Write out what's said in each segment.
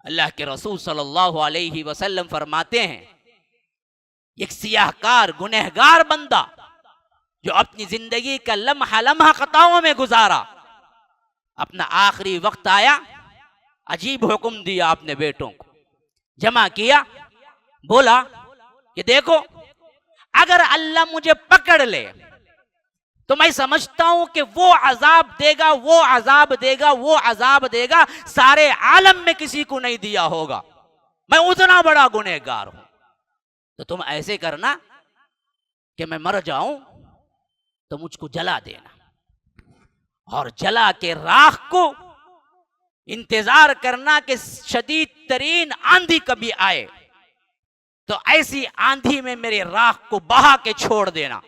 اللہ کے رسول صلی اللہ علیہ وسلم فرماتے ہیں ایک سیاہ کار گنہگار بندہ جو اپنی زندگی کا لمحہ لمحہ خطاؤں میں گزارا، اپنا آخری وقت آیا، عجیب حکم دیا، اپنے بیٹوں کو جمع کیا، بولا کہ دیکھو اگر اللہ مجھے پکڑ لے تو میں سمجھتا ہوں کہ وہ عذاب دے گا، وہ عذاب دے گا، وہ عذاب دے گا سارے عالم میں کسی کو نہیں دیا ہوگا، میں اتنا بڑا گنہگار ہوں، تو تم ایسے کرنا کہ میں مر جاؤں تو مجھ کو جلا دینا، اور جلا کے راکھ کو انتظار کرنا کہ شدید ترین آندھی کبھی آئے تو ایسی آندھی میں میرے راکھ کو بہا کے چھوڑ دینا۔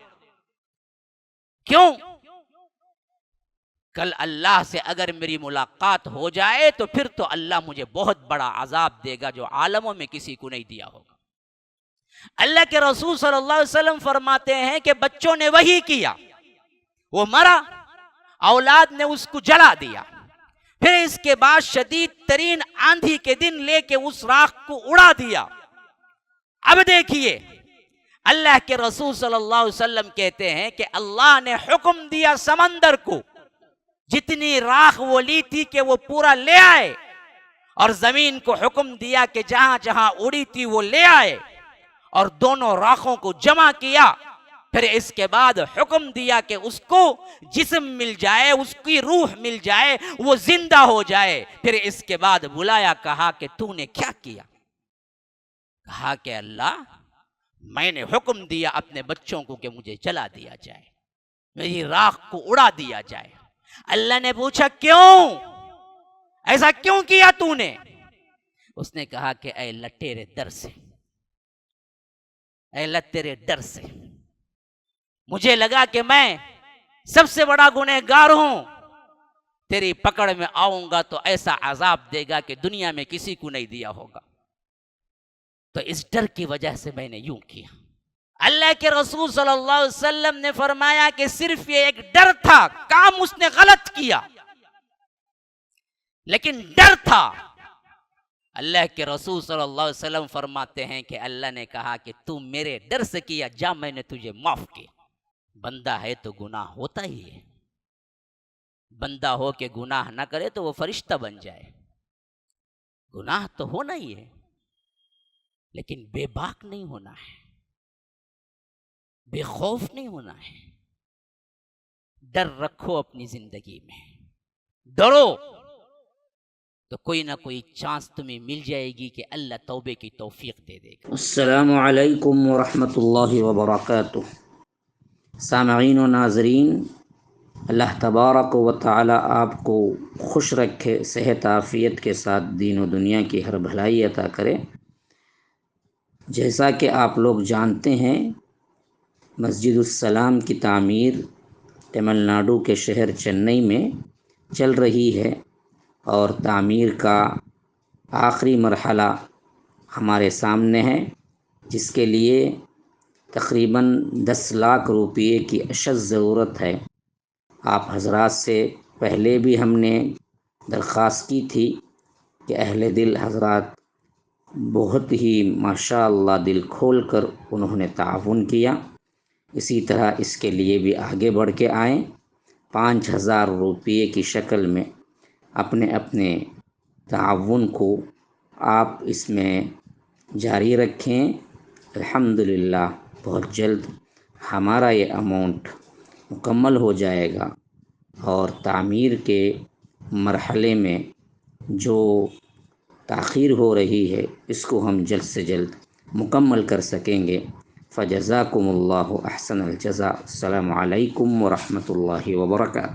کیوں؟ کل اللہ سے اگر میری ملاقات ہو جائے تو پھر تو اللہ مجھے بہت بڑا عذاب دے گا جو عالموں میں کسی کو نہیں دیا ہوگا۔ اللہ کے رسول صلی اللہ علیہ وسلم فرماتے ہیں کہ بچوں نے وہی کیا، وہ مرا، اولاد نے اس کو جلا دیا، پھر اس کے بعد شدید ترین آندھی کے دن لے کے اس راکھ کو اڑا دیا۔ اب دیکھیے اللہ کے رسول صلی اللہ علیہ وسلم کہتے ہیں کہ اللہ نے حکم دیا سمندر کو جتنی راکھ وہ لی تھی کہ وہ پورا لے آئے، اور زمین کو حکم دیا کہ جہاں جہاں اڑی تھی وہ لے آئے، اور دونوں راکھوں کو جمع کیا، پھر اس کے بعد حکم دیا کہ اس کو جسم مل جائے، اس کی روح مل جائے، وہ زندہ ہو جائے، پھر اس کے بعد بلایا، کہا کہ تو نے کیا کیا؟ کہا کہ اللہ میں نے حکم دیا اپنے بچوں کو کہ مجھے جلا دیا جائے، میری راکھ کو اڑا دیا جائے۔ اللہ نے پوچھا کیوں؟ ایسا کیوں کیا تو نے؟ اس نے کہا کہ اے اللہ تیرے ڈر سے، اے اللہ تیرے ڈر سے مجھے لگا کہ میں سب سے بڑا گنہگار ہوں، تیری پکڑ میں آؤں گا تو ایسا عذاب دے گا کہ دنیا میں کسی کو نہیں دیا ہوگا، تو اس ڈر کی وجہ سے میں نے یوں کیا۔ اللہ کے رسول صلی اللہ علیہ وسلم نے فرمایا کہ صرف یہ ایک ڈر تھا، کام اس نے غلط کیا لیکن ڈر تھا۔ اللہ کے رسول صلی اللہ علیہ وسلم فرماتے ہیں کہ اللہ نے کہا کہ تو میرے ڈر سے کیا، جا میں نے تجھے معاف کیا۔ بندہ ہے تو گناہ ہوتا ہی ہے، بندہ ہو کے گناہ نہ کرے تو وہ فرشتہ بن جائے، گناہ تو ہونا ہی ہے لیکن بے باک نہیں ہونا ہے، بے خوف نہیں ہونا ہے۔ ڈر رکھو اپنی زندگی میں، ڈرو تو کوئی نہ کوئی چانس تمہیں مل جائے گی کہ اللہ توبے کی توفیق دے دے گا۔ السلام علیکم ورحمۃ اللہ وبرکاتہ۔ سامعین و ناظرین، اللہ تبارک و تعالی آپ کو خوش رکھے، صحت عافیت کے ساتھ دین و دنیا کی ہر بھلائی عطا کرے۔ جیسا کہ آپ لوگ جانتے ہیں، مسجد السلام کی تعمیر تمل ناڈو کے شہر چنئی میں چل رہی ہے، اور تعمیر کا آخری مرحلہ ہمارے سامنے ہے، جس کے لیے تقریباً 10 لاکھ روپے کی اشد ضرورت ہے۔ آپ حضرات سے پہلے بھی ہم نے درخواست کی تھی کہ اہل دل حضرات بہت ہی ماشاء اللہ دل کھول کر انہوں نے تعاون کیا، اسی طرح اس کے لیے بھی آگے بڑھ کے آئیں۔ 5000 روپے کی شکل میں اپنے اپنے تعاون کو آپ اس میں جاری رکھیں۔ الحمدللہ بہت جلد ہمارا یہ اماؤنٹ مکمل ہو جائے گا، اور تعمیر کے مرحلے میں جو تاخیر ہو رہی ہے اس کو ہم جلد سے جلد مکمل کر سکیں گے۔ فجزاکم اللہ احسن الجزاء۔ السلام علیکم ورحمۃ اللہ وبرکاتہ۔